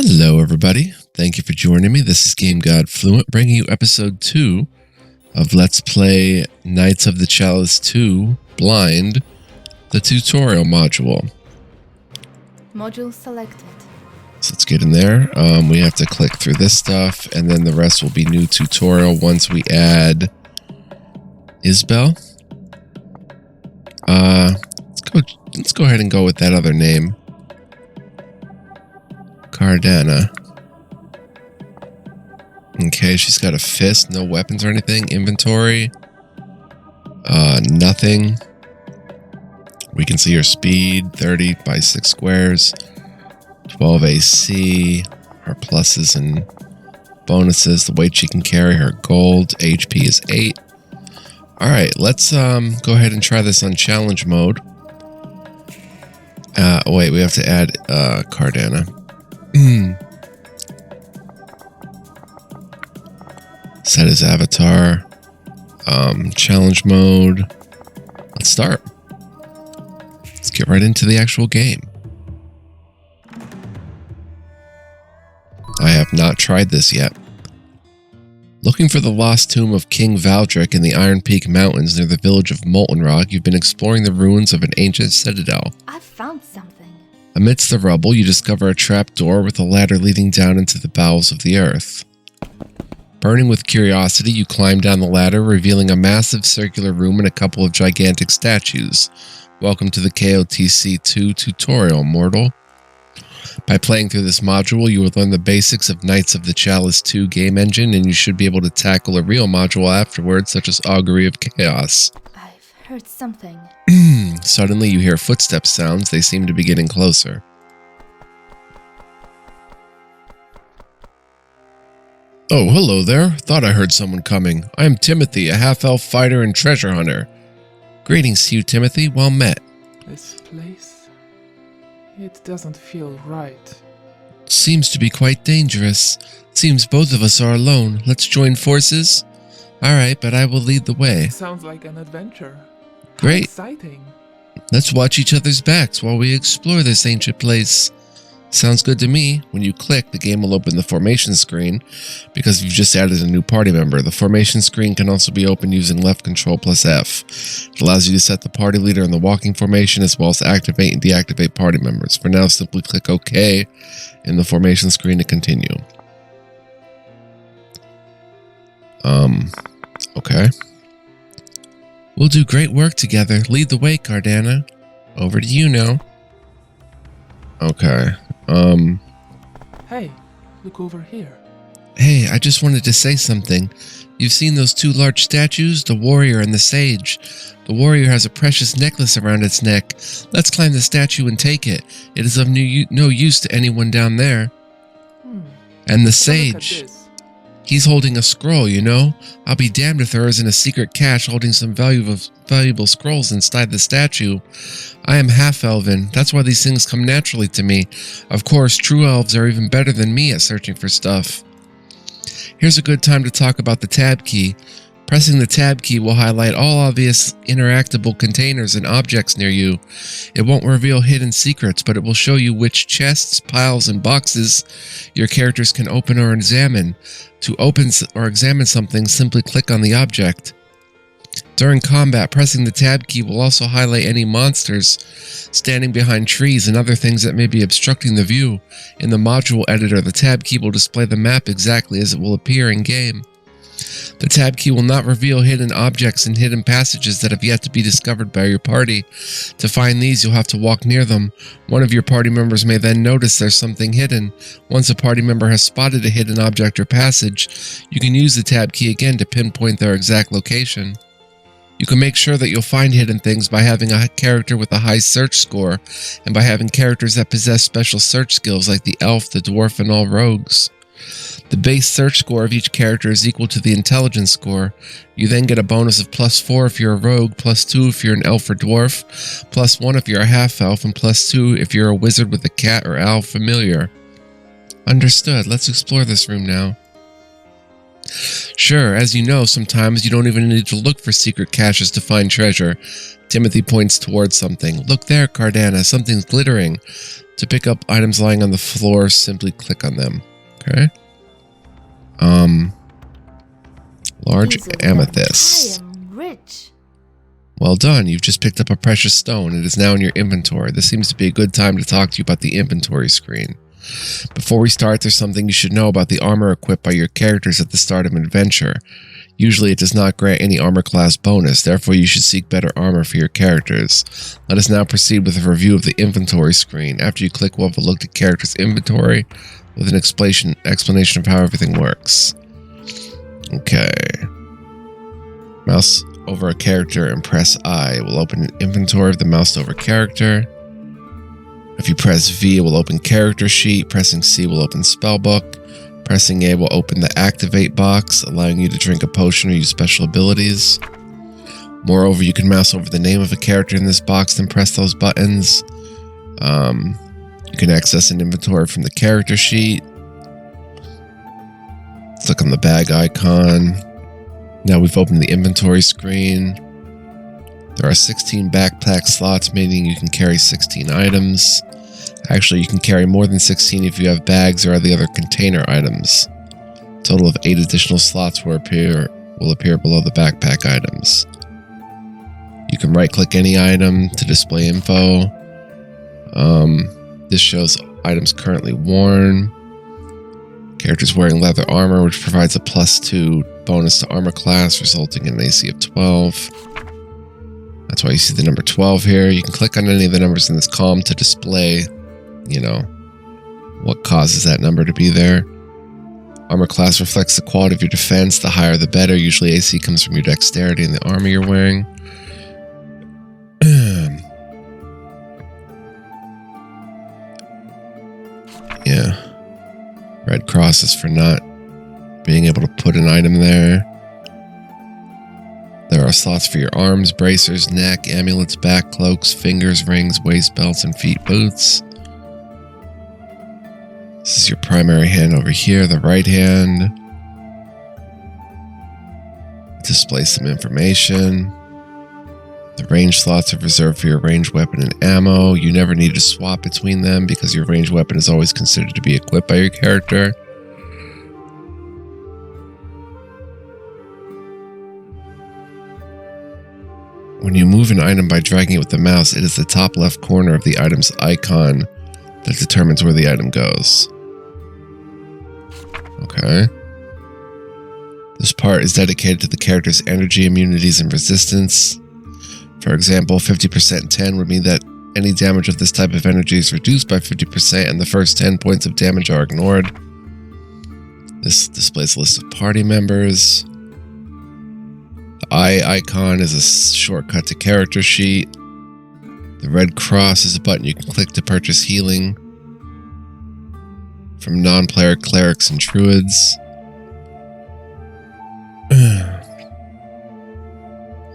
Hello, everybody. Thank you for joining me. This is Game God Fluent, bringing you episode 2 of Let's Play Knights of the Chalice 2 Blind, the tutorial module. Module selected. So let's get in there. We have to click through this stuff, and then the rest will be new tutorial once we add Isbel. Let's go ahead and go with that other name. Cardana. Okay, she's got a fist, no weapons or anything. Inventory. Nothing. We can see her speed, 30 by 6 squares. 12 AC. Her pluses and bonuses. The weight she can carry, her gold. HP is 8. Alright, let's go ahead and try this on challenge mode. Wait, we have to add Cardana. Set his avatar. Challenge mode. Let's start. Let's get right into the actual game. I have not tried this yet. Looking for the lost tomb of King Valdric in the Iron Peak Mountains near the village of Molten Rock, you've been exploring the ruins of an ancient citadel. I found something. Amidst the rubble, you discover a trap door with a ladder leading down into the bowels of the earth. Burning with curiosity, you climb down the ladder, revealing a massive circular room and a couple of gigantic statues. Welcome to the KOTC2 tutorial, mortal. By playing through this module, you will learn the basics of Knights of the Chalice 2 game engine, and you should be able to tackle a real module afterwards, such as Augury of Chaos. I've heard something. Suddenly, you hear footstep sounds. They seem to be getting closer. Oh, hello there. Thought I heard someone coming. I am Timothy, a half-elf fighter and treasure hunter. Greetings to you, Timothy. Well met. This place? It doesn't feel right. Seems to be quite dangerous. Seems both of us are alone. Let's join forces? Alright, but I will lead the way. Sounds like an adventure. Great. Exciting. Let's watch each other's backs while we explore this ancient place. Sounds good to me. When you click, the game will open the formation screen because you've just added a new party member. The formation screen can also be opened using left control plus F. It allows you to set the party leader in the walking formation as well as activate and deactivate party members. For now, simply click OK in the formation screen to continue. Okay. We'll do great work together. Lead the way, Cardana. Over to you now. Okay. Hey, look over here. Hey, I just wanted to say something. You've seen those two large statues, the warrior and the sage. The warrior has a precious necklace around its neck. Let's climb the statue and take it. It is of no use to anyone down there. And the sage, he's holding a scroll, you know? I'll be damned if there isn't a secret cache holding some valuable scrolls inside the statue. I am half-elven. That's why these things come naturally to me. Of course, true elves are even better than me at searching for stuff. Here's a good time to talk about the tab key. Pressing the tab key will highlight all obvious interactable containers and objects near you. It won't reveal hidden secrets, but it will show you which chests, piles, and boxes your characters can open or examine. To open or examine something, simply click on the object. During combat, pressing the tab key will also highlight any monsters standing behind trees and other things that may be obstructing the view. In the module editor, the tab key will display the map exactly as it will appear in-game. The tab key will not reveal hidden objects and hidden passages that have yet to be discovered by your party. To find these, you'll have to walk near them. One of your party members may then notice there's something hidden. Once a party member has spotted a hidden object or passage, you can use the tab key again to pinpoint their exact location. You can make sure that you'll find hidden things by having a character with a high search score, and by having characters that possess special search skills like the elf, the dwarf, and all rogues. The base search score of each character is equal to the intelligence score. You then get a bonus of +4 if you're a rogue, +2 if you're an elf or dwarf, +1 if you're a half-elf, and +2 if you're a wizard with a cat or owl familiar. Understood. Let's explore this room now. Sure, as you know, sometimes you don't even need to look for secret caches to find treasure. Timothy points towards something. Look there, Cardana, something's glittering. To pick up items lying on the floor, simply click on them. Okay. Large amethyst. I am rich. Well done, you've just picked up a precious stone. It is now in your inventory. This seems to be a good time to talk to you about the inventory screen. Before we start, there's something you should know about the armor equipped by your characters at the start of an adventure. Usually it does not grant any armor class bonus, therefore you should seek better armor for your characters. Let us now proceed with a review of the inventory screen. After you click, we'll have a look at character's inventory with an explanation of how everything works. Okay. Mouse over a character and press I. It will open an inventory of the mouse over character. If you press V, it will open character sheet. Pressing C will open spellbook. Pressing A will open the activate box, allowing you to drink a potion or use special abilities. Moreover, you can mouse over the name of a character in this box, then press those buttons. You can access an inventory from the character sheet. Click on the bag icon. Now we've opened the inventory screen. There are 16 backpack slots, meaning you can carry 16 items. Actually, you can carry more than 16 if you have bags or the other container items. A total of 8 additional slots will appear below the backpack items. You can right-click any item to display info. This shows items currently worn. Characters wearing leather armor, which provides a +2 bonus to armor class, resulting in an AC of 12. That's why you see the number 12 here. You can click on any of the numbers in this column to display, what causes that number to be there. Armor class reflects the quality of your defense. The higher the better. Usually AC comes from your dexterity and the armor you're wearing. Yeah. Red cross is for not being able to put an item there. There are slots for your arms, bracers, neck, amulets, back, cloaks, fingers, rings, waist belts, and feet boots. This is your primary hand over here, the right hand. Displays some information. The range slots are reserved for your ranged weapon and ammo. You never need to swap between them because your ranged weapon is always considered to be equipped by your character. When you move an item by dragging it with the mouse, it is the top left corner of the item's icon that determines where the item goes. Okay. This part is dedicated to the character's energy, immunities, and resistance. For example, 50% 10 would mean that any damage of this type of energy is reduced by 50% and the first 10 points of damage are ignored. This displays a list of party members. The eye icon is a shortcut to character sheet. The red cross is a button you can click to purchase healing from non-player clerics and druids.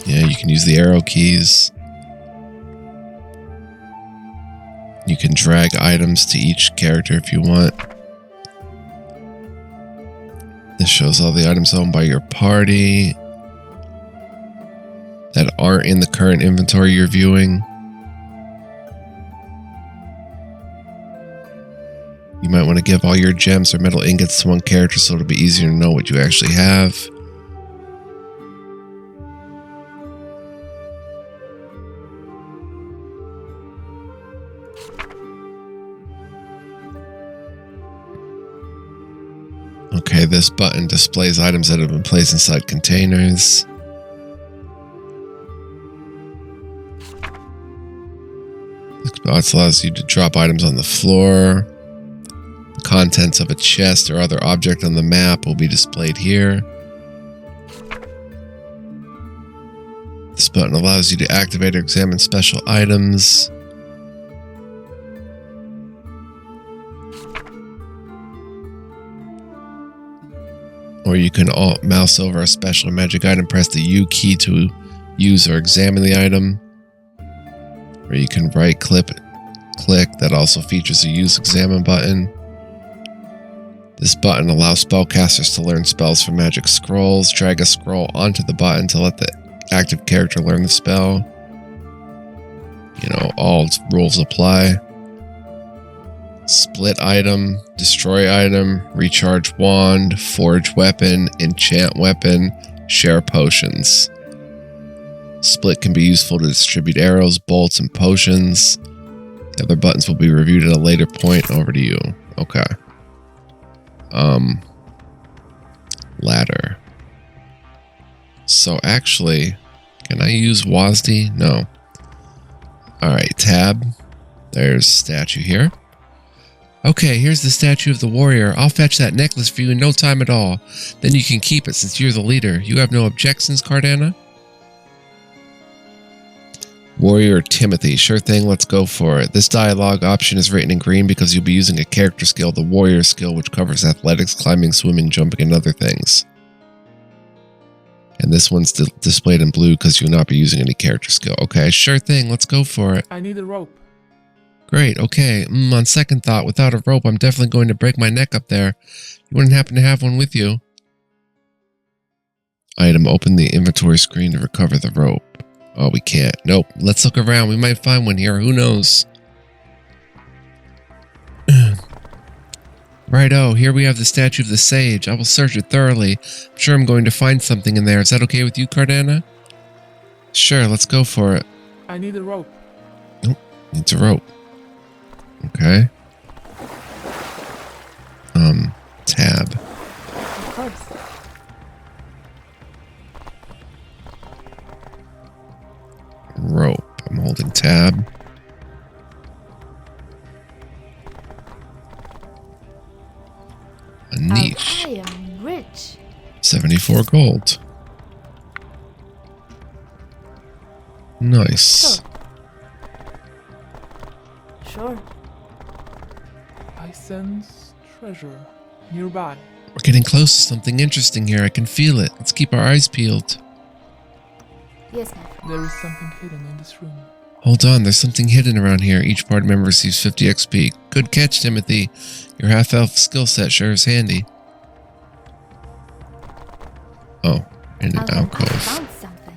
Yeah, you can use the arrow keys. You can drag items to each character if you want. This shows all the items owned by your party that aren't in the current inventory you're viewing. You might want to give all your gems or metal ingots to one character so it'll be easier to know what you actually have. Okay, this button displays items that have been placed inside containers. This box allows you to drop items on the floor. The contents of a chest or other object on the map will be displayed here. This button allows you to activate or examine special items. Or you can mouse over a special or magic item, press the U key to use or examine the item. Or you can click, that also features a use examine button. This button allows spellcasters to learn spells from magic scrolls. Drag a scroll onto the button to let the active character learn the spell. You know, all rules apply. Split item, destroy item, recharge wand, forge weapon, enchant weapon, share potions. Split can be useful to distribute arrows, bolts, and potions. The other buttons will be reviewed at a later point. Over to you. Okay. Ladder. So actually, can I use WASD? No. Alright, tab. There's statue here. Okay, here's the statue of the warrior. I'll fetch that necklace for you in no time at all. Then you can keep it since you're the leader. You have no objections, Cardana? Warrior Timothy. Sure thing, let's go for it. This dialogue option is written in green because you'll be using a character skill, the warrior skill, which covers athletics, climbing, swimming, jumping, and other things. And this one's displayed in blue because you'll not be using any character skill. Okay, sure thing, let's go for it. I need a rope. Great, okay. On second thought, without a rope, I'm definitely going to break my neck up there. You wouldn't happen to have one with you? Item, open the inventory screen to recover the rope. Oh, we can't. Nope. Let's look around. We might find one here. Who knows? Righto. Here we have the statue of the sage. I will search it thoroughly. I'm sure I'm going to find something in there. Is that okay with you, Cardana? Sure. Let's go for it. I need a rope. Nope. Needs a rope. Okay. Tab. Of course. Rope. I'm holding tab. A niche. I am rich. 74 gold. Nice. Sure. I sense treasure nearby. We're getting close to something interesting here. I can feel it. Let's keep our eyes peeled. Yes, ma'am. There is something hidden in this room. Hold on, there's something hidden around here. Each party member receives 50 XP. Good catch, Timothy. Your half-elf skill set sure is handy. Oh, in an I alcove. found something.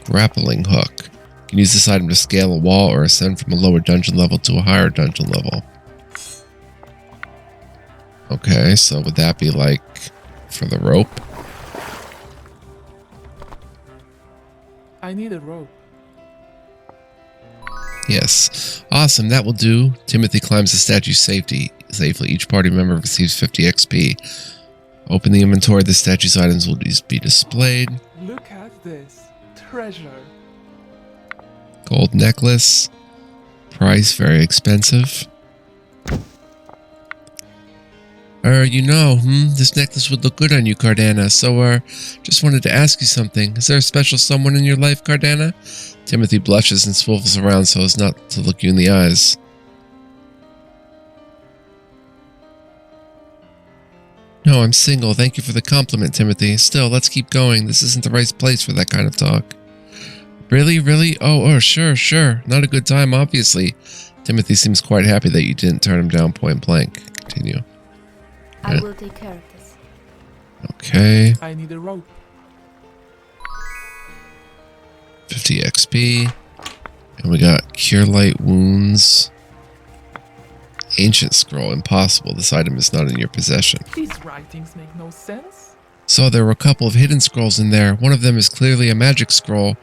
Grappling hook. You can use this item to scale a wall or ascend from a lower dungeon level to a higher dungeon level. Okay, so would that be like for the rope? I need a rope. Yes. Awesome, that will do. Timothy climbs the statue safely. Each party member receives 50 XP. Open the inventory. The statue's items will be displayed. Look at this. Treasure. Gold necklace. Price very expensive. This necklace would look good on you, Cardana. So, just wanted to ask you something. Is there a special someone in your life, Cardana? Timothy blushes and swivels around so as not to look you in the eyes. No, I'm single. Thank you for the compliment, Timothy. Still, let's keep going. This isn't the right place for that kind of talk. Really? Really? Oh, sure. Not a good time, obviously. Timothy seems quite happy that you didn't turn him down point blank. Continue. I will take care of this. Okay. I need a rope. 50 XP. And we got Cure Light Wounds. Ancient Scroll. Impossible. This item is not in your possession. These writings make no sense. So there were a couple of hidden scrolls in there. One of them is clearly a magic scroll.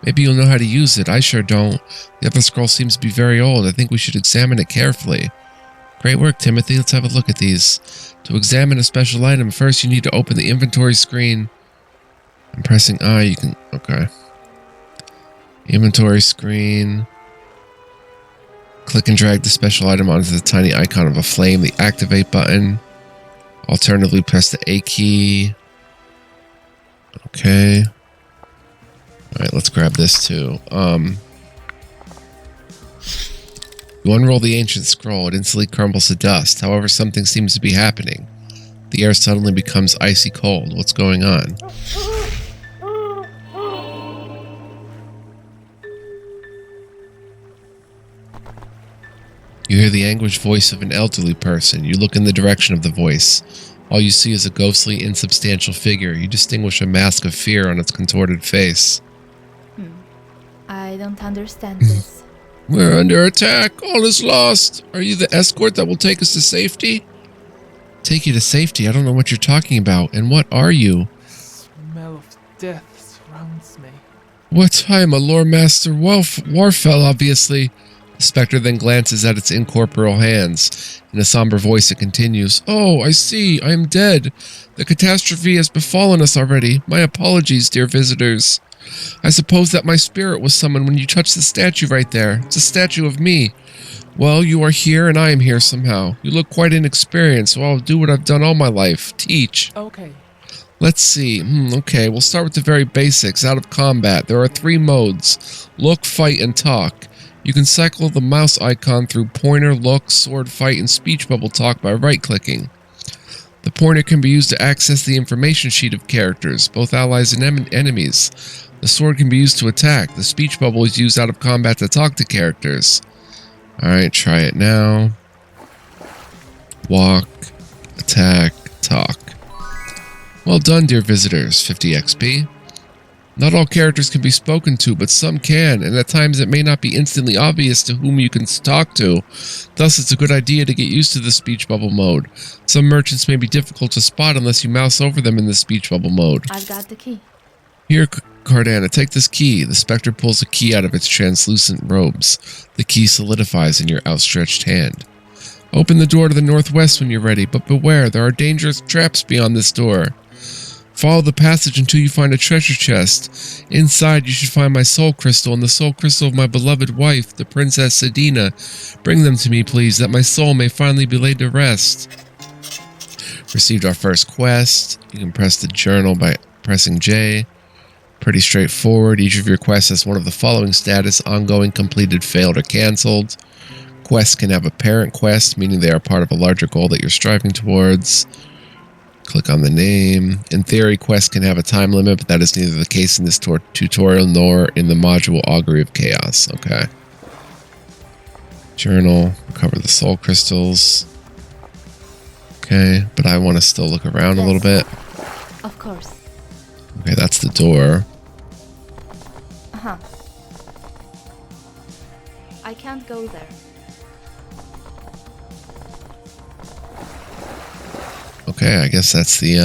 Maybe you'll know how to use it. I sure don't. The other scroll seems to be very old. I think we should examine it carefully. Great work, Timothy. Let's have a look at these. To examine a special item, first you need to open the inventory screen. I'm pressing I. You can... Okay. Inventory screen. Click and drag the special item onto the tiny icon of a flame, the activate button. Alternatively, press the A key. Okay. Alright, let's grab this too. You unroll the ancient scroll, it instantly crumbles to dust. However, something seems to be happening. The air suddenly becomes icy cold. What's going on? You hear the anguished voice of an elderly person. You look in the direction of the voice. All you see is a ghostly, insubstantial figure. You distinguish a mask of fear on its contorted face. I don't understand this. We're under attack. All is lost. Are you the escort that will take us to safety? Take you to safety? I don't know what you're talking about. And what are you? The smell of death surrounds me. What? I am a lore master Warfell, obviously. The Specter then glances at its incorporeal hands. In a somber voice, it continues. Oh, I see. I am dead. The catastrophe has befallen us already. My apologies, dear visitors. I suppose that my spirit was summoned when you touched the statue right there. It's a statue of me. Well, you are here and I am here somehow. You look quite inexperienced, so I'll do what I've done all my life. Teach. Okay. Let's see. Okay, we'll start with the very basics. Out of combat, there are 3 modes. Look, fight, and talk. You can cycle the mouse icon through pointer, look, sword, fight, and speech bubble talk by right-clicking. The pointer can be used to access the information sheet of characters, both allies and enemies. The sword can be used to attack. The speech bubble is used out of combat to talk to characters. Alright, try it now. Walk, attack, talk. Well done, dear visitors. 50 XP. Not all characters can be spoken to, but some can, and at times it may not be instantly obvious to whom you can talk to. Thus, it's a good idea to get used to the speech bubble mode. Some merchants may be difficult to spot unless you mouse over them in the speech bubble mode. I've got the key. Here, Cardana, take this key. The Specter pulls a key out of its translucent robes. The key solidifies in your outstretched hand. Open the door to the northwest when you're ready, but beware, there are dangerous traps beyond this door. Follow the passage until you find a treasure chest. Inside, you should find my soul crystal and the soul crystal of my beloved wife, the Princess Sedina. Bring them to me, please, that my soul may finally be laid to rest. Received our first quest. You can press the journal by pressing J. Pretty straightforward. Each of your quests has one of the following status: ongoing, completed, failed, or cancelled. Quests can have a parent quest, meaning they are part of a larger goal that you're striving towards. Click on the name. In theory, quests can have a time limit, but that is neither the case in this tutorial nor in the module Augury of Chaos. Okay. Journal. Recover the soul crystals. Okay, but I want to still look around a little bit. Of course. Okay, that's the door. Uh-huh. I can't go there. Okay, I guess that's the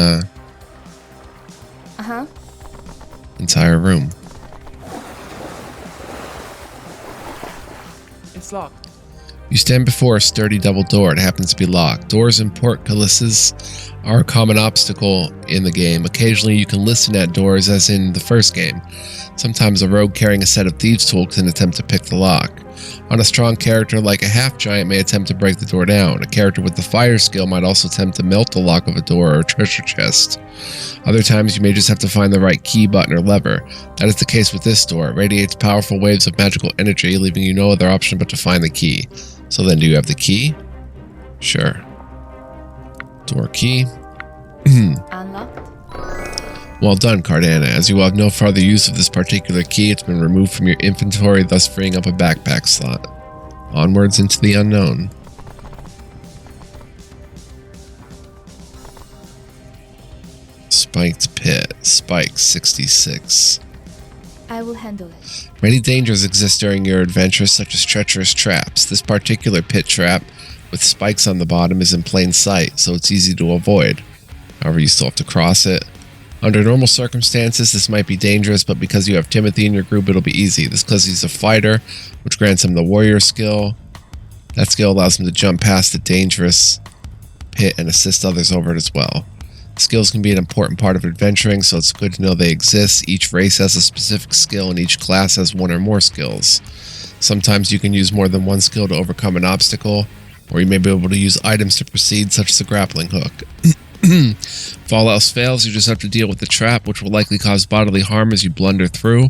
Uh-huh. entire room. It's locked. You stand before a sturdy double door. It happens to be locked. Doors in portcullises are a common obstacle in the game. Occasionally you can listen at doors as in the first game. Sometimes a rogue carrying a set of thieves' tools can attempt to pick the lock. On a strong character like a half-giant may attempt to break the door down. A character with the fire skill might also attempt to melt the lock of a door or a treasure chest. Other times you may just have to find the right key button or lever. That is the case with this door. It radiates powerful waves of magical energy, leaving you no other option but to find the key. So then, do you have the key? Sure. Door key. Unlocked? Well done, Cardana. As you will have no further use of this particular key, it's been removed from your inventory, thus freeing up a backpack slot. Onwards into the unknown. Spiked Pit. Spike 66. I will handle it. Many dangers exist during your adventure, such as treacherous traps. This particular pit trap, with spikes on the bottom, is in plain sight, so it's easy to avoid. However, you still have to cross it. Under normal circumstances, this might be dangerous, but because you have Timothy in your group, it'll be easy. This is because he's a fighter, which grants him the warrior skill. That skill allows him to jump past the dangerous pit and assist others over it as well. Skills can be an important part of adventuring, so it's good to know they exist. Each race has a specific skill, and each class has one or more skills. Sometimes you can use more than one skill to overcome an obstacle, or you may be able to use items to proceed, such as a grappling hook. If all else fails, you just have to deal with the trap, which will likely cause bodily harm as you blunder through.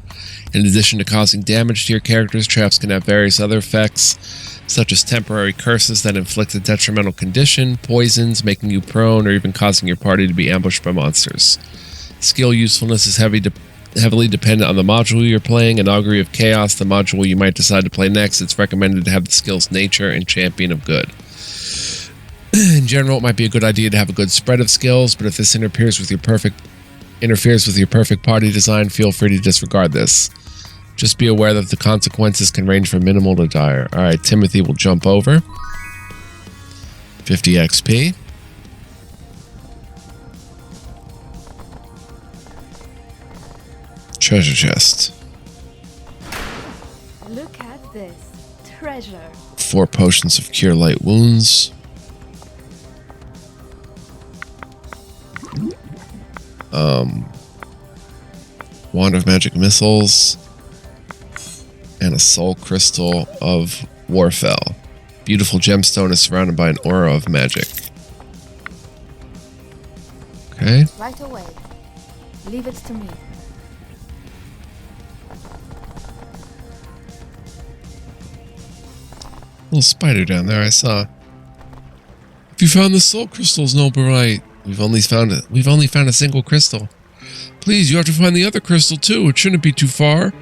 In addition to causing damage to your characters, traps can have various other effects, such as temporary curses that inflict a detrimental condition, poisons, making you prone, or even causing your party to be ambushed by monsters. Skill usefulness is heavily heavily dependent on the module you're playing. In Augury of Chaos, the module you might decide to play next, it's recommended to have the skills Nature and Champion of Good. In general, it might be a good idea to have a good spread of skills, but if this interferes with your perfect party design, feel free to disregard this. Just be aware that the consequences can range from minimal to dire. Alright, Timothy will jump over. 50 XP. Treasure chest. Look at this. Treasure. 4 potions of cure light wounds. Wand of magic missiles. And a soul crystal of Warfell. Beautiful gemstone is surrounded by an aura of magic. Okay. Right away. Leave it to me. Little spider down there I saw. If you found the soul crystals, Noberite. We've only found a single crystal. Please, you have to find the other crystal too. It shouldn't be too far.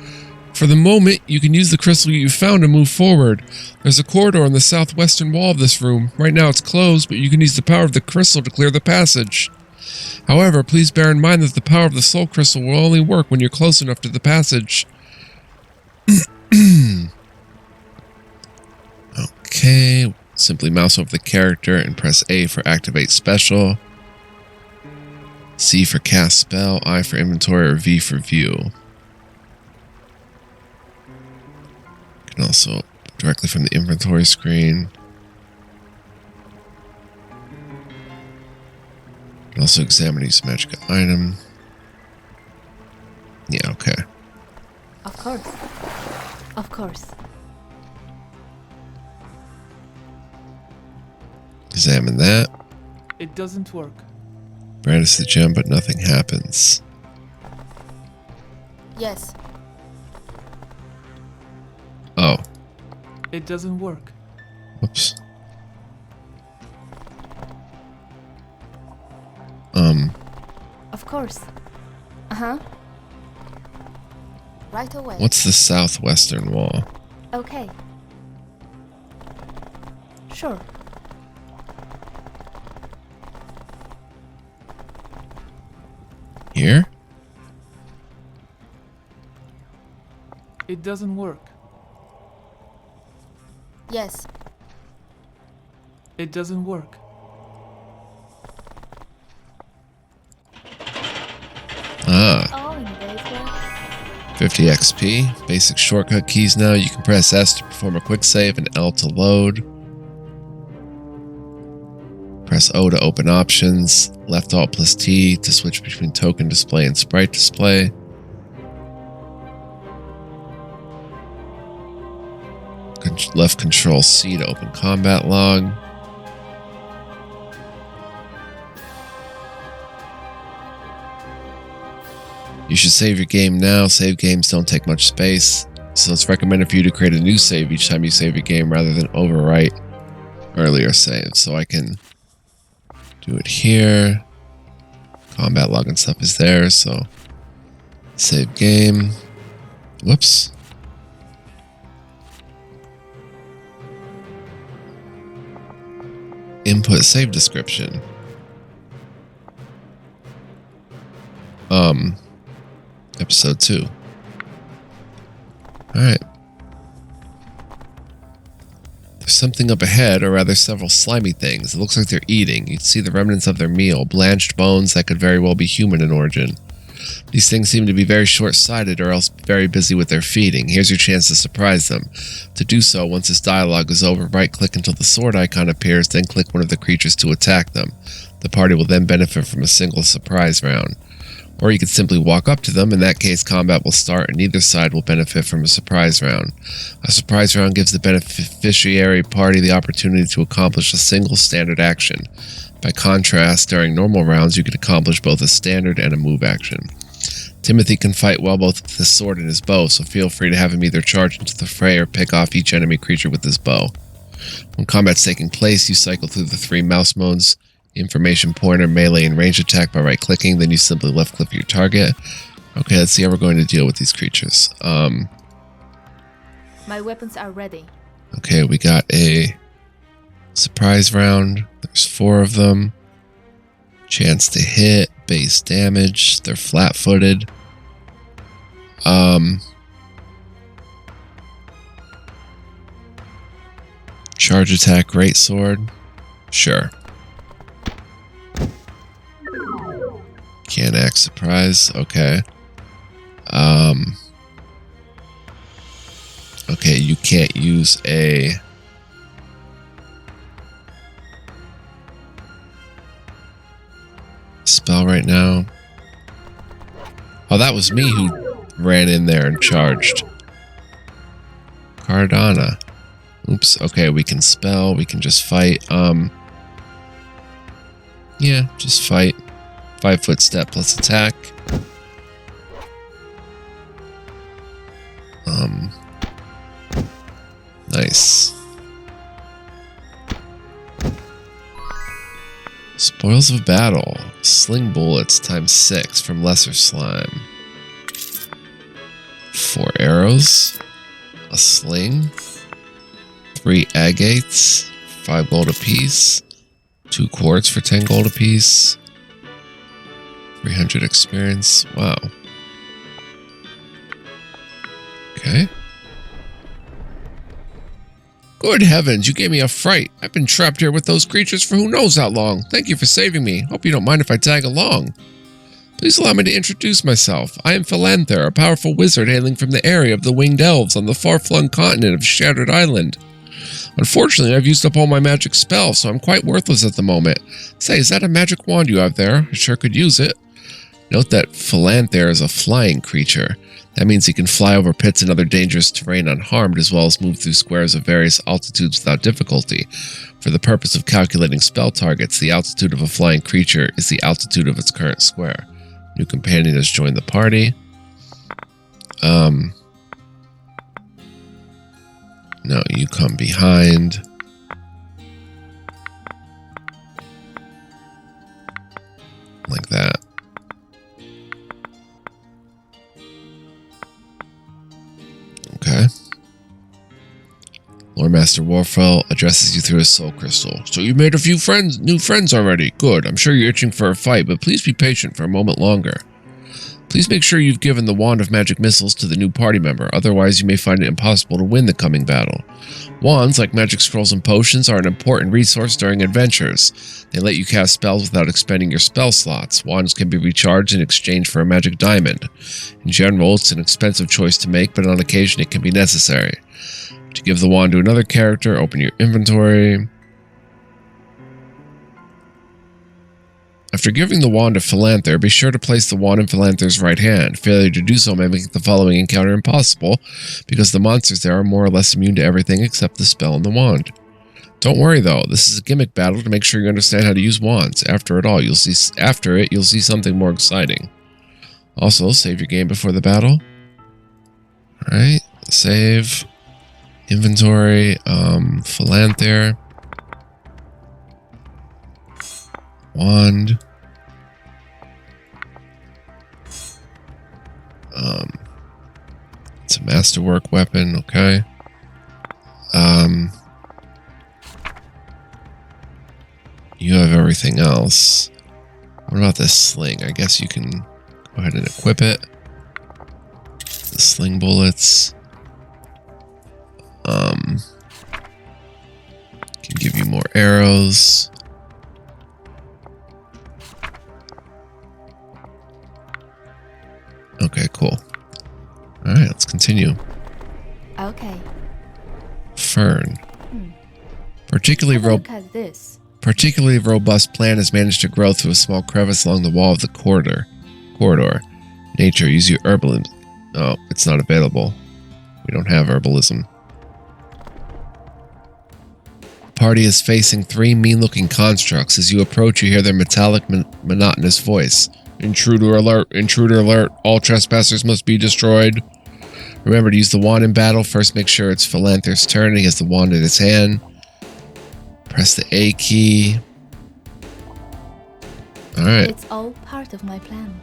For the moment, you can use the crystal you found to move forward. There's a corridor on the southwestern wall of this room. Right now it's closed, but you can use the power of the crystal to clear the passage. However, please bear in mind that the power of the soul crystal will only work when you're close enough to the passage. Okay, simply mouse over the character and press A for activate special. C for cast spell, I for inventory, or V for view. You can also directly from the inventory screen. You can also examine each magic item. Yeah, okay. Of course. Of course. Examine that. It doesn't work. Brandish the gem, but nothing happens. Yes. Oh. It doesn't work. Whoops. Of course. Uh-huh. Right away. What's the southwestern wall? Okay. Sure. Here? It doesn't work. Yes. It doesn't work. All in the day's work. 50 XP. Basic shortcut keys now. You can press S to perform a quick save and L to load. Press O to open options. Left Alt plus T to switch between token display and sprite display. Left Control C to open combat log. You should save your game now. Save games don't take much space, so it's recommended for you to create a new save each time you save your game rather than overwrite earlier saves. So I can do it here. Combat log and stuff is there, so save game. Whoops. Input save description. Episode 2. Alright. There's something up ahead, or rather several slimy things. It looks like they're eating. You can see the remnants of their meal, blanched bones that could very well be human in origin. These things seem to be very short-sighted or else very busy with their feeding. Here's your chance to surprise them. To do so, once this dialogue is over, right-click until the sword icon appears, then click one of the creatures to attack them. The party will then benefit from a single surprise round. Or you could simply walk up to them. In that case, combat will start and either side will benefit from a surprise round. A surprise round gives the beneficiary party the opportunity to accomplish a single standard action. By contrast, during normal rounds, you can accomplish both a standard and a move action. Timothy can fight well both with his sword and his bow, so feel free to have him either charge into the fray or pick off each enemy creature with his bow. When combat's taking place, you cycle through the 3 mouse modes: information, pointer, melee, and range attack by right-clicking, then you simply left-click your target. Okay, let's see how we're going to deal with these creatures. My weapons are ready. Okay, we got a surprise round. There's 4 of them. Chance to hit, base damage. They're flat-footed. Charge attack, great sword. Sure. Can't act surprise. Okay. Okay, you can't use a spell right now. Oh, that was me who ran in there and charged. Cardana. Oops. Okay, we can spell. We can just fight. Yeah, just fight. 5-foot step plus attack. Nice. Spoils of battle. Sling bullets times 6 from lesser slime. 4 arrows. A sling. 3 agates. 5 gold apiece. 2 quartz for 10 gold apiece. 300 experience. Wow. Okay. Good heavens, you gave me a fright. I've been trapped here with those creatures for who knows how long. Thank you for saving me. Hope you don't mind if I tag along. Please allow me to introduce myself. I am Philanther, a powerful wizard hailing from the area of the Winged Elves on the far-flung continent of Shattered Island. Unfortunately, I've used up all my magic spells, so I'm quite worthless at the moment. Say, is that a magic wand you have there? I sure could use it. Note that Philanther is a flying creature. That means he can fly over pits and other dangerous terrain unharmed, as well as move through squares of various altitudes without difficulty. For the purpose of calculating spell targets, the altitude of a flying creature is the altitude of its current square. New companion has joined the party. No, you come behind. Like that. Okay. Lord Master Warfell addresses you through his soul crystal. So you made a few new friends already. Good. I'm sure you're itching for a fight, but please be patient for a moment longer. Please make sure you've given the Wand of Magic Missiles to the new party member, otherwise you may find it impossible to win the coming battle. Wands, like magic scrolls and potions, are an important resource during adventures. They let you cast spells without expending your spell slots. Wands can be recharged in exchange for a magic diamond. In general, it's an expensive choice to make, but on occasion it can be necessary. To give the wand to another character, open your inventory. After giving the wand to Philanther, be sure to place the wand in Philanther's right hand. Failure to do so may make the following encounter impossible, because the monsters there are more or less immune to everything except the spell and the wand. Don't worry though, this is a gimmick battle to make sure you understand how to use wands. After it, you'll see something more exciting. Also, save your game before the battle. Alright, save. Inventory, Philanther. Wand. It's a masterwork weapon, okay. You have everything else. What about this sling? I guess you can go ahead and equip it. The sling bullets. Can give you more arrows. Okay, cool. Alright, let's continue. Okay. Fern. Particularly Look at this. Particularly robust plant has managed to grow through a small crevice along the wall of the corridor. Nature, use your herbalism. Oh, it's not available. We don't have herbalism. The party is facing 3 mean-looking constructs. As you approach, you hear their metallic, monotonous voice. Intruder alert! Intruder alert! All trespassers must be destroyed. Remember to use the wand in battle. First, make sure it's Philanther's turn. He has the wand in his hand. Press the A key. Alright. It's all part of my plan.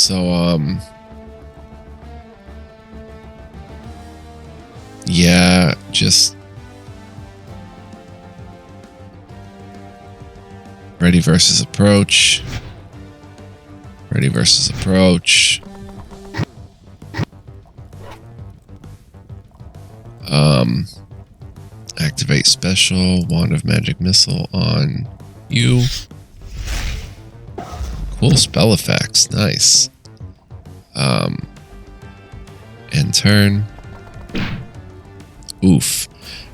So, yeah, just ready versus approach. Ready versus approach. Activate special wand of magic missile on you. Cool spell effects, nice. End turn. Oof.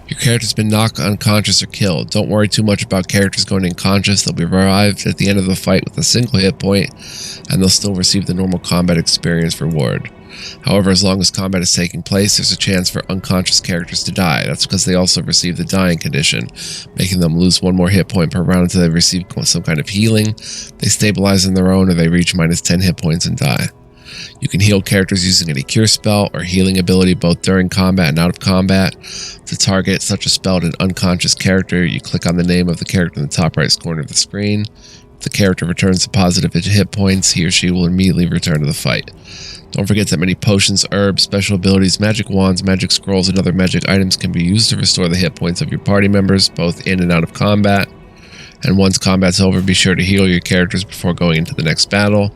Your character's been knocked unconscious or killed. Don't worry too much about characters going unconscious. They'll be revived at the end of the fight with a single hit point, and they'll still receive the normal combat experience reward. However, as long as combat is taking place, there's a chance for unconscious characters to die. That's because they also receive the dying condition, making them lose one more hit point per round until they receive some kind of healing. They stabilize on their own, or they reach minus 10 hit points and die. You can heal characters using any cure spell or healing ability both during combat and out of combat. To target such a spell to an unconscious character, you click on the name of the character in the top right corner of the screen. If the character returns to positive hit points, he or she will immediately return to the fight. Don't forget that many potions, herbs, special abilities, magic wands, magic scrolls, and other magic items can be used to restore the hit points of your party members, both in and out of combat. And once combat's over, be sure to heal your characters before going into the next battle.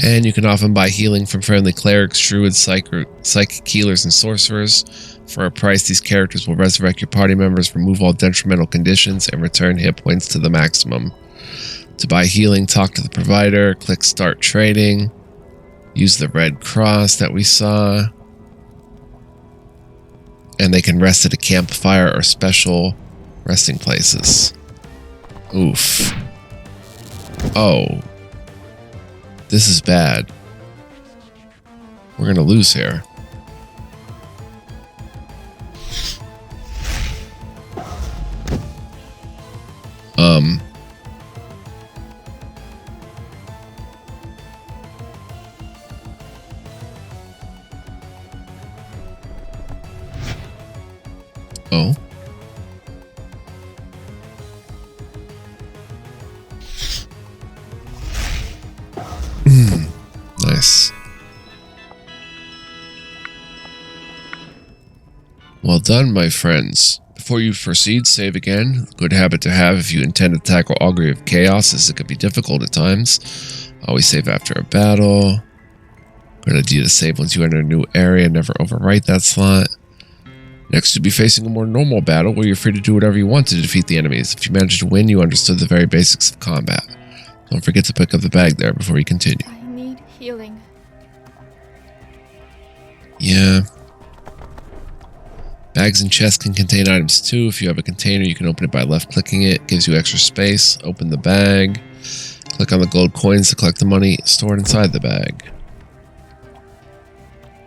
And you can often buy healing from friendly clerics, druids, psychic healers, and sorcerers. For a price, these characters will resurrect your party members, remove all detrimental conditions, and return hit points to the maximum. To buy healing, talk to the provider, click Start Trading, use the red cross that we saw, and they can rest at a campfire or special resting places. Oof. Oh. This is bad. We're gonna lose here. Oh. Nice. Well done, my friends. Before you proceed, save again. Good habit to have if you intend to tackle Augury of Chaos, as it can be difficult at times. Always save after a battle. Good idea to save once you enter a new area. Never overwrite that slot. Next, you'll be facing a more normal battle where you're free to do whatever you want to defeat the enemies. If you manage to win, you understood the very basics of combat. Don't forget to pick up the bag there before you continue. I need healing. Yeah. Bags and chests can contain items too. If you have a container, you can open it by left-clicking it. It gives you extra space. Open the bag. Click on the gold coins to collect the money stored inside the bag.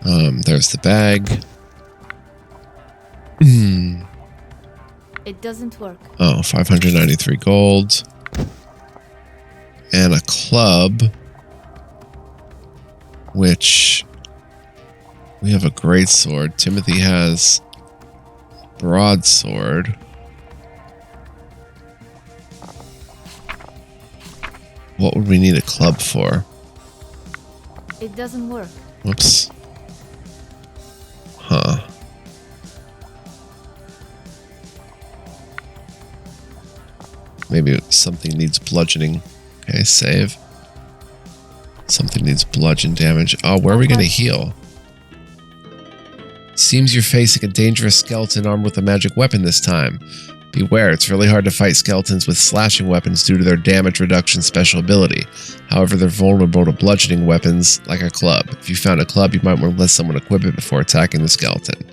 There's the bag. It doesn't work. Oh, 593 gold. And a club. Which... we have a great sword. Timothy has broadsword. What would we need a club for? It doesn't work. Whoops. Huh. Maybe something needs bludgeoning. Okay, save. Something needs bludgeon damage. Oh, where are we going to heal? Seems you're facing a dangerous skeleton armed with a magic weapon this time. Beware, it's really hard to fight skeletons with slashing weapons due to their damage reduction special ability. However, they're vulnerable to bludgeoning weapons like a club. If you found a club, you might want to let someone equip it before attacking the skeleton.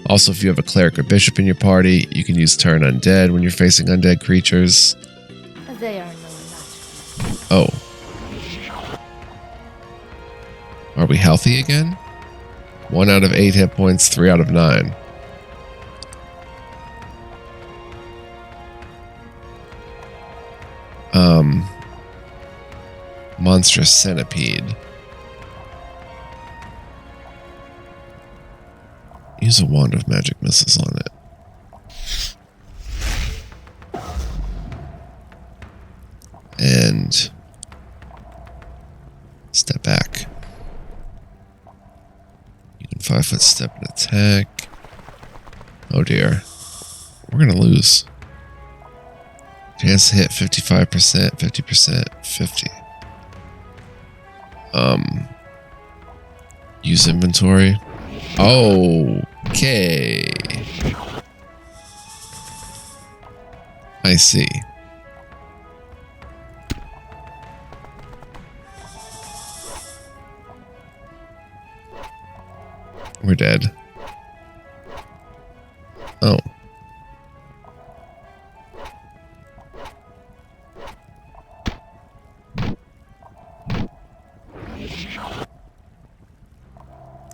Also, if you have a cleric or bishop in your party, you can use Turn Undead when you're facing undead creatures. They are no match. Oh. Are we healthy again? 1 out of 8 hit points, 3 out of 9. Monstrous Centipede. Use a wand of magic missiles on it. And step back. 5-foot step and attack. Oh dear. We're gonna lose. Chance to hit 55%, 50%, 50. Use inventory. Okay. I see. We're dead. Oh.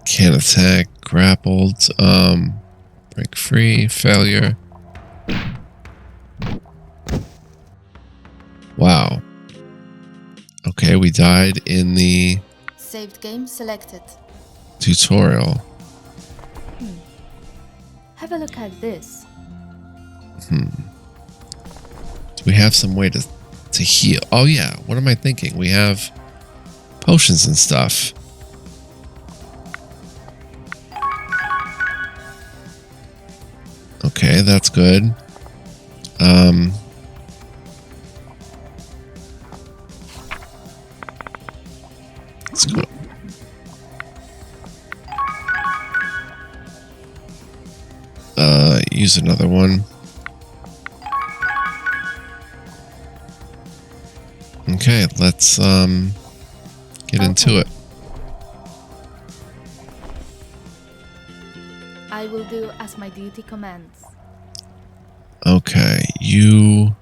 Can't attack, grappled, break free, failure. Wow. Okay, we died in the Saved game selected. tutorial. Have a look at this. Do we have some way to heal? Oh yeah, what am I thinking? We have potions and stuff. Okay, that's good. Let's go. Use another one. Okay, let's get into it. I will do as my duty commands. Okay, you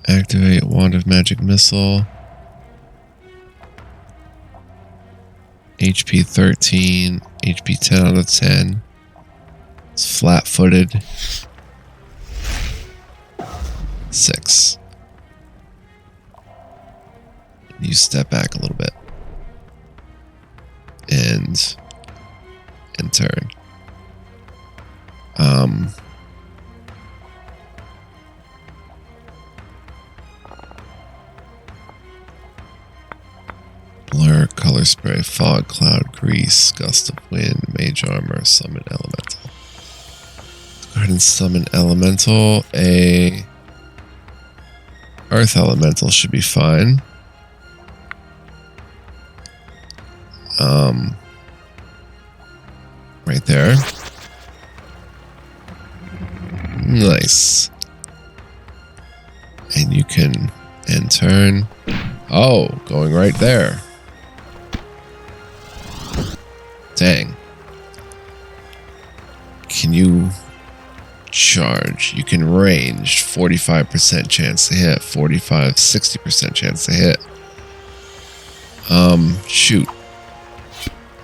activate Wand of Magic Missile. HP 13, HP 10 out of 10. It's flat-footed. 6. You step back a little bit. And turn. Blur, color spray, fog, cloud, grease, gust of wind, mage armor, summon elemental. Go ahead and summon elemental. A earth elemental should be fine. Right there. Nice. And you can end turn. Oh, going right there. Dang. Can you charge? You can range. 45% chance to hit. 45, 60% chance to hit. Shoot.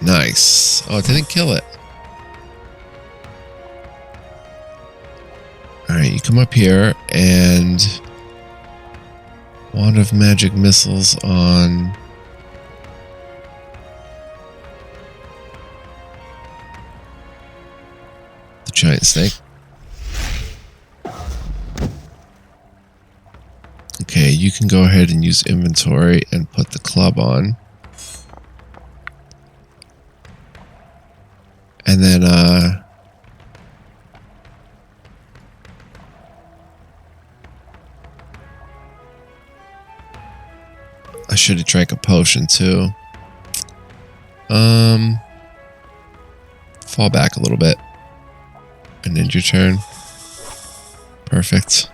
Nice. Oh, it didn't kill it. Alright, you come up here and Wand of Magic Missiles on the giant snake. Okay, you can go ahead and use inventory and put the club on. And then, I should have drank a potion too. Fall back a little bit. And end your turn. Perfect.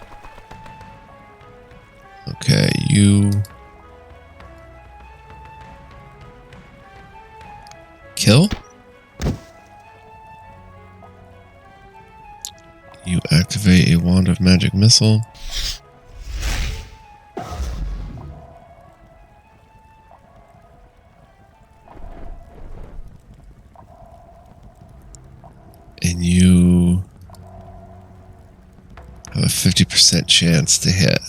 Okay, you kill? You activate a Wand of Magic Missile. And you have a 50% chance to hit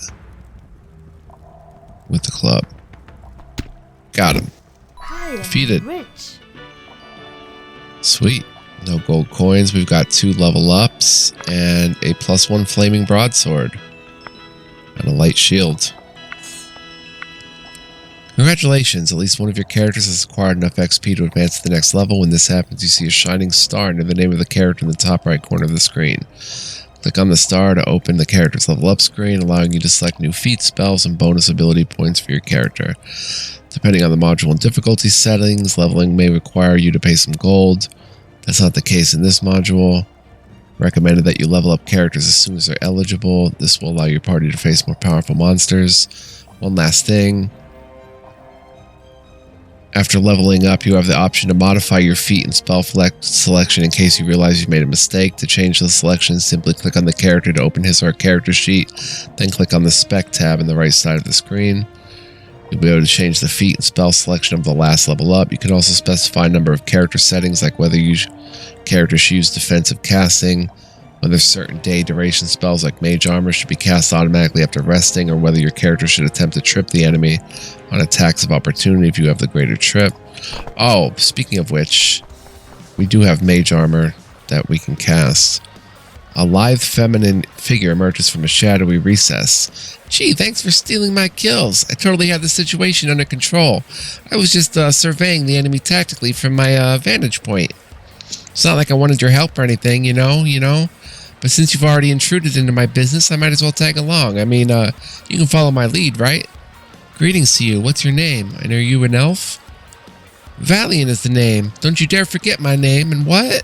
with the club. Got him. Defeated. Rich. Sweet. No gold coins. We've got 2 level ups and a +1 flaming broadsword and a light shield. Congratulations, at least one of your characters has acquired enough XP to advance to the next level. When this happens, you see a shining star near the name of the character in the top right corner of the screen. Click on the star to open the character's level up screen, allowing you to select new feats, spells, and bonus ability points for your character. Depending on the module and difficulty settings, leveling may require you to pay some gold. That's not the case in this module. Recommended that you level up characters as soon as they're eligible. This will allow your party to face more powerful monsters. One last thing. After leveling up, you have the option to modify your feat and spell selection in case you realize you made a mistake. To change the selection, simply click on the character to open his or her character sheet, then click on the Spec tab in the right side of the screen. You'll be able to change the feat and spell selection of the last level up. You can also specify a number of character settings, like whether characters should use defensive casting, whether certain day duration spells like Mage Armor should be cast automatically after resting, or whether your character should attempt to trip the enemy on attacks of opportunity if you have the greater trip. Oh, speaking of which, we do have Mage Armor that we can cast. A lithe feminine figure emerges from a shadowy recess. Gee, thanks for stealing my kills. I totally had the situation under control. I was just surveying the enemy tactically from my vantage point. It's not like I wanted your help or anything, you know. But since you've already intruded into my business, I might as well tag along. I mean, you can follow my lead, right? Greetings to you. What's your name? And are you an elf? Valiant is the name. Don't you dare forget my name. And what?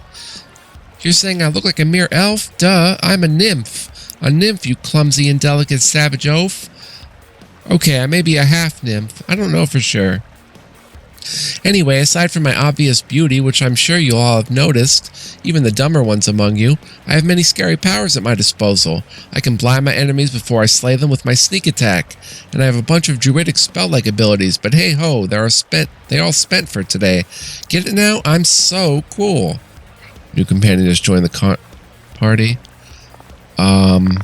You're saying I look like a mere elf? Duh, I'm a nymph. A nymph, you clumsy, indelicate, savage oaf. Okay, I may be a half-nymph. I don't know for sure. Anyway, aside from my obvious beauty, which I'm sure you all have noticed, even the dumber ones among you, I have many scary powers at my disposal. I can blind my enemies before I slay them with my sneak attack, and I have a bunch of druidic spell-like abilities, but hey-ho, they all spent for today. Get it now? I'm so cool. New companion just joined the party. Can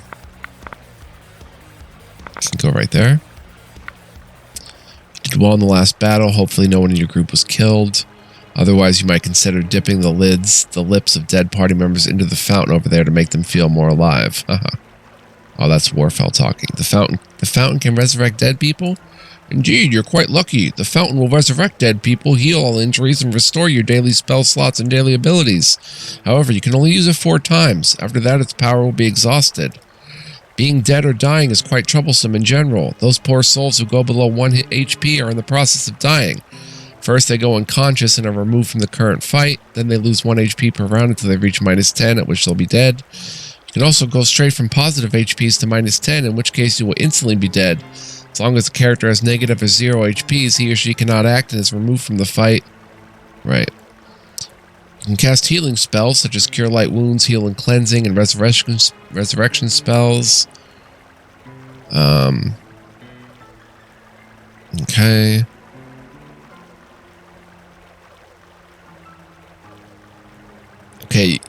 go right there. You did well in the last battle. Hopefully no one in your group was killed. Otherwise, you might consider dipping the lips of dead party members into the fountain over there to make them feel more alive. Oh, that's Warfell talking. The fountain can resurrect dead people? Indeed, you're quite lucky. The fountain will resurrect dead people, heal all injuries, and restore your daily spell slots and daily abilities. However, you can only use it 4 times. After that, its power will be exhausted. Being dead or dying is quite troublesome in general. Those poor souls who go below 1 HP are in the process of dying. First, they go unconscious and are removed from the current fight. Then they lose 1 HP per round until they reach -10, at which they'll be dead. You can also go straight from positive HPs to -10, in which case you will instantly be dead. As long as the character has negative or 0 HPs, he or she cannot act and is removed from the fight. Right. You can cast healing spells such as Cure Light Wounds, Heal and Cleansing, and Resurrection spells. Okay. Okay.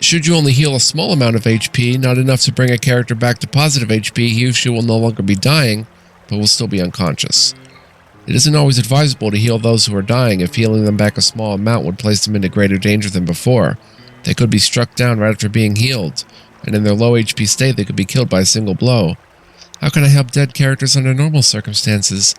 Should you only heal a small amount of HP, not enough to bring a character back to positive HP, he or she will no longer be dying, but will still be unconscious. It isn't always advisable to heal those who are dying if healing them back a small amount would place them into greater danger than before. They could be struck down right after being healed, and in their low HP state they could be killed by a single blow. How can I help dead characters under normal circumstances?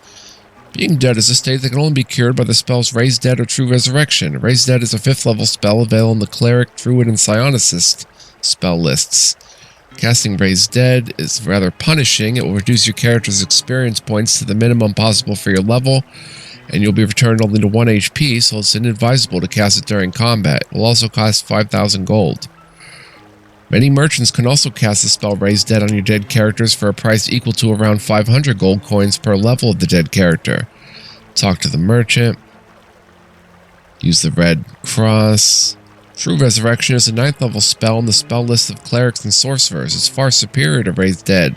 Being dead is a state that can only be cured by the spells Raise Dead or True Resurrection. Raise Dead is a 5th level spell available in the Cleric, Druid, and Psionicist spell lists. Casting Raise Dead is rather punishing. It will reduce your character's experience points to the minimum possible for your level, and you'll be returned only to 1 HP, so it's inadvisable to cast it during combat. It will also cost 5,000 gold. Many merchants can also cast the spell Raise Dead on your dead characters for a price equal to around 500 gold coins per level of the dead character. Talk to the merchant. Use the red cross. True Resurrection is a 9th level spell in the spell list of clerics and sorcerers. It's far superior to Raise Dead.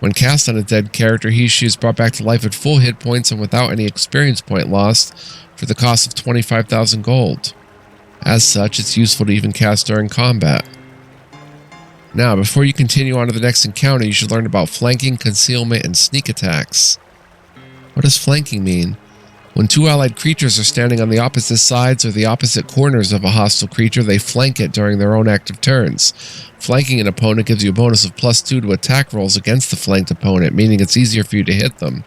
When cast on a dead character, he or she is brought back to life at full hit points and without any experience point lost for the cost of 25,000 gold. As such, it's useful to even cast during combat. Now, before you continue on to the next encounter, you should learn about flanking, concealment, and sneak attacks. What does flanking mean? When two allied creatures are standing on the opposite sides or the opposite corners of a hostile creature, they flank it during their own active turns. Flanking an opponent gives you a bonus of +2 to attack rolls against the flanked opponent, meaning it's easier for you to hit them.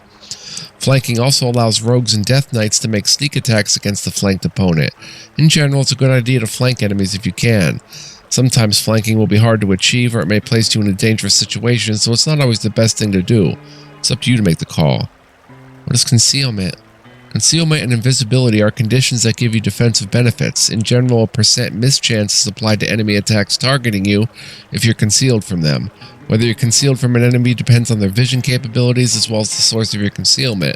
Flanking also allows rogues and death knights to make sneak attacks against the flanked opponent. In general, it's a good idea to flank enemies if you can. Sometimes flanking will be hard to achieve, or it may place you in a dangerous situation, so it's not always the best thing to do. It's up to you to make the call. What is concealment? Concealment and invisibility are conditions that give you defensive benefits. In general, a % mischance is applied to enemy attacks targeting you if you're concealed from them. Whether you're concealed from an enemy depends on their vision capabilities as well as the source of your concealment.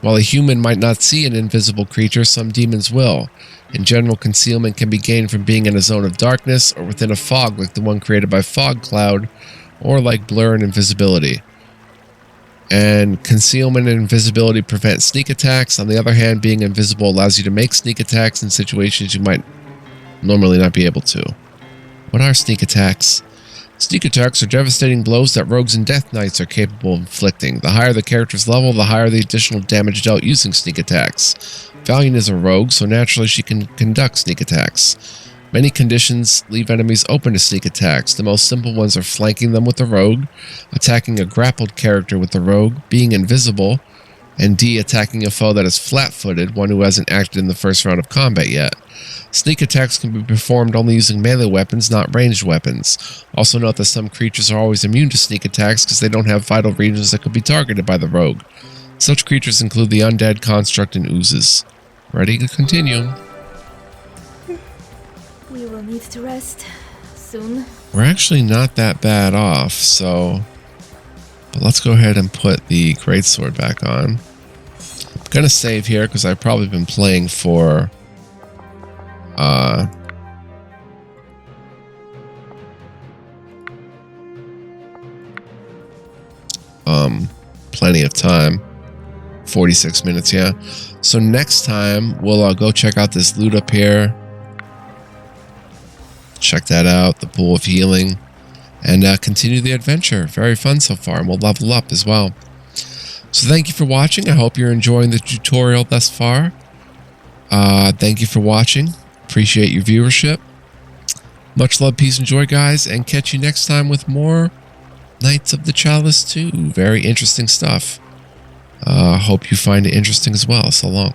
While a human might not see an invisible creature, some demons will. In general, concealment can be gained from being in a zone of darkness or within a fog like the one created by Fog Cloud, or like Blur and Invisibility. And concealment and invisibility prevent sneak attacks. On the other hand, being invisible allows you to make sneak attacks in situations you might normally not be able to. What are sneak attacks? Sneak attacks are devastating blows that rogues and death knights are capable of inflicting. The higher the character's level, the higher the additional damage dealt using sneak attacks. Valiant is a rogue, so naturally she can conduct sneak attacks. Many conditions leave enemies open to sneak attacks. The most simple ones are flanking them with the rogue, attacking a grappled character with the rogue, being invisible, and D, attacking a foe that is flat-footed, one who hasn't acted in the first round of combat yet. Sneak attacks can be performed only using melee weapons, not ranged weapons. Also note that some creatures are always immune to sneak attacks because they don't have vital regions that could be targeted by the rogue. Such creatures include the undead, construct, and oozes. Ready to continue. We will need to rest soon. We're actually not that bad off, so... But let's go ahead and put the greatsword back on. I'm gonna save here because I've probably been playing for... plenty of time. 46 minutes, yeah. So next time, we'll go check out this loot up here. Check that out, the pool of healing, and continue the adventure. Very fun so far, and we'll level up as well. So thank you for watching. I hope you're enjoying the tutorial thus far. Thank you for watching. Appreciate your viewership. Much love, peace, and joy, guys, and catch you next time with more Knights of the Chalice 2. Very interesting stuff. Hope you find it interesting as well. So long.